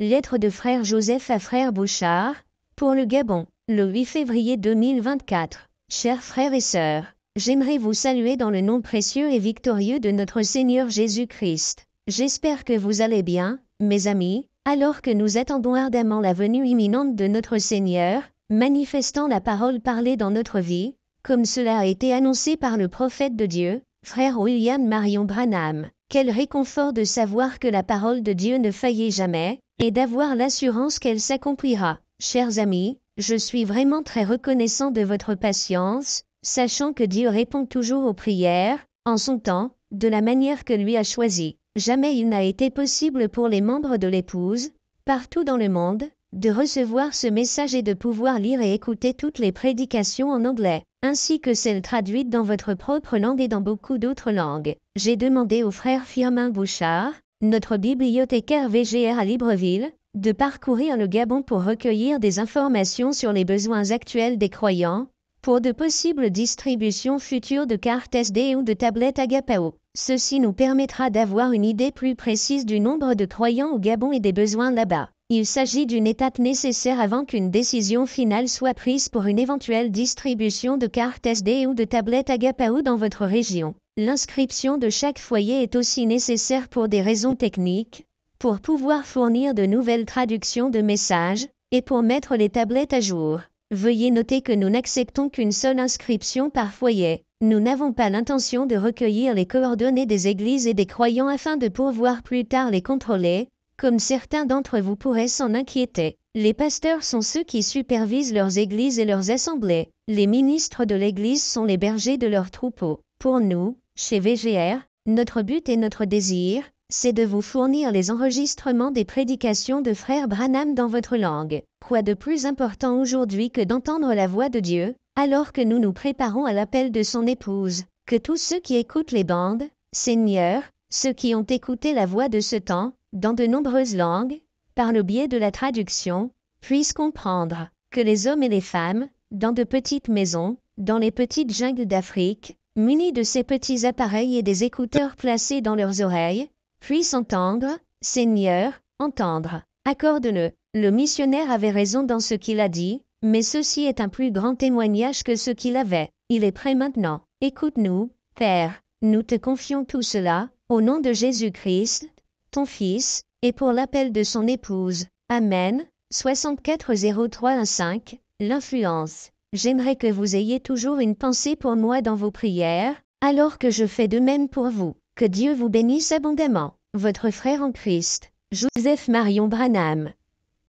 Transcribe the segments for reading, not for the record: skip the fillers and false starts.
Lettre de frère Joseph à frère Bouchard, pour le Gabon, le 8 février 2024. Chers frères et sœurs, j'aimerais vous saluer dans le nom précieux et victorieux de notre Seigneur Jésus-Christ. J'espère que vous allez bien, mes amis, alors que nous attendons ardemment la venue imminente de notre Seigneur, manifestant la parole parlée dans notre vie, comme cela a été annoncé par le prophète de Dieu, frère William Marion Branham. Quel réconfort de savoir que la parole de Dieu ne faillit jamais, et d'avoir l'assurance qu'elle s'accomplira. Chers amis, je suis vraiment très reconnaissant de votre patience, sachant que Dieu répond toujours aux prières, en son temps, de la manière que lui a choisie. Jamais il n'a été possible pour les membres de l'épouse, partout dans le monde, de recevoir ce message et de pouvoir lire et écouter toutes les prédications en anglais, ainsi que celles traduites dans votre propre langue et dans beaucoup d'autres langues. J'ai demandé au frère Firmin Bouchard, notre bibliothécaire VGR à Libreville, de parcourir le Gabon pour recueillir des informations sur les besoins actuels des croyants, pour de possibles distributions futures de cartes SD ou de tablettes Agapao. Ceci nous permettra d'avoir une idée plus précise du nombre de croyants au Gabon et des besoins là-bas. Il s'agit d'une étape nécessaire avant qu'une décision finale soit prise pour une éventuelle distribution de cartes SD ou de tablettes Agapao dans votre région. L'inscription de chaque foyer est aussi nécessaire pour des raisons techniques, pour pouvoir fournir de nouvelles traductions de messages, et pour mettre les tablettes à jour. Veuillez noter que nous n'acceptons qu'une seule inscription par foyer. Nous n'avons pas l'intention de recueillir les coordonnées des églises et des croyants afin de pouvoir plus tard les contrôler, comme certains d'entre vous pourraient s'en inquiéter. Les pasteurs sont ceux qui supervisent leurs églises et leurs assemblées. Les ministres de l'église sont les bergers de leurs troupeaux. Pour nous, chez VGR, notre but et notre désir, c'est de vous fournir les enregistrements des prédications de frère Branham dans votre langue. Quoi de plus important aujourd'hui que d'entendre la voix de Dieu, alors que nous nous préparons à l'appel de son épouse, que tous ceux qui écoutent les bandes, Seigneur, ceux qui ont écouté la voix de ce temps, dans de nombreuses langues, par le biais de la traduction, puissent comprendre, que les hommes et les femmes, dans de petites maisons, dans les petites jungles d'Afrique, munis de ces petits appareils et des écouteurs placés dans leurs oreilles, puissent entendre, Seigneur, entendre. Accorde-le. Le missionnaire avait raison dans ce qu'il a dit, mais ceci est un plus grand témoignage que ce qu'il avait. Il est prêt maintenant. Écoute-nous, Père, nous te confions tout cela, au nom de Jésus-Christ, ton Fils, et pour l'appel de son épouse. Amen. 640315, l'influence. J'aimerais que vous ayez toujours une pensée pour moi dans vos prières, alors que je fais de même pour vous. Que Dieu vous bénisse abondamment. Votre frère en Christ, Joseph Marion Branham.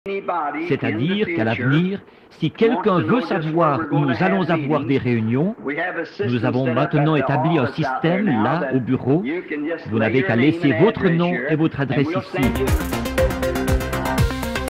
C'est-à-dire qu'à l'avenir, si quelqu'un veut savoir où nous allons avoir des réunions, nous avons maintenant établi un système là au bureau. Vous n'avez qu'à laisser votre nom et votre adresse ici.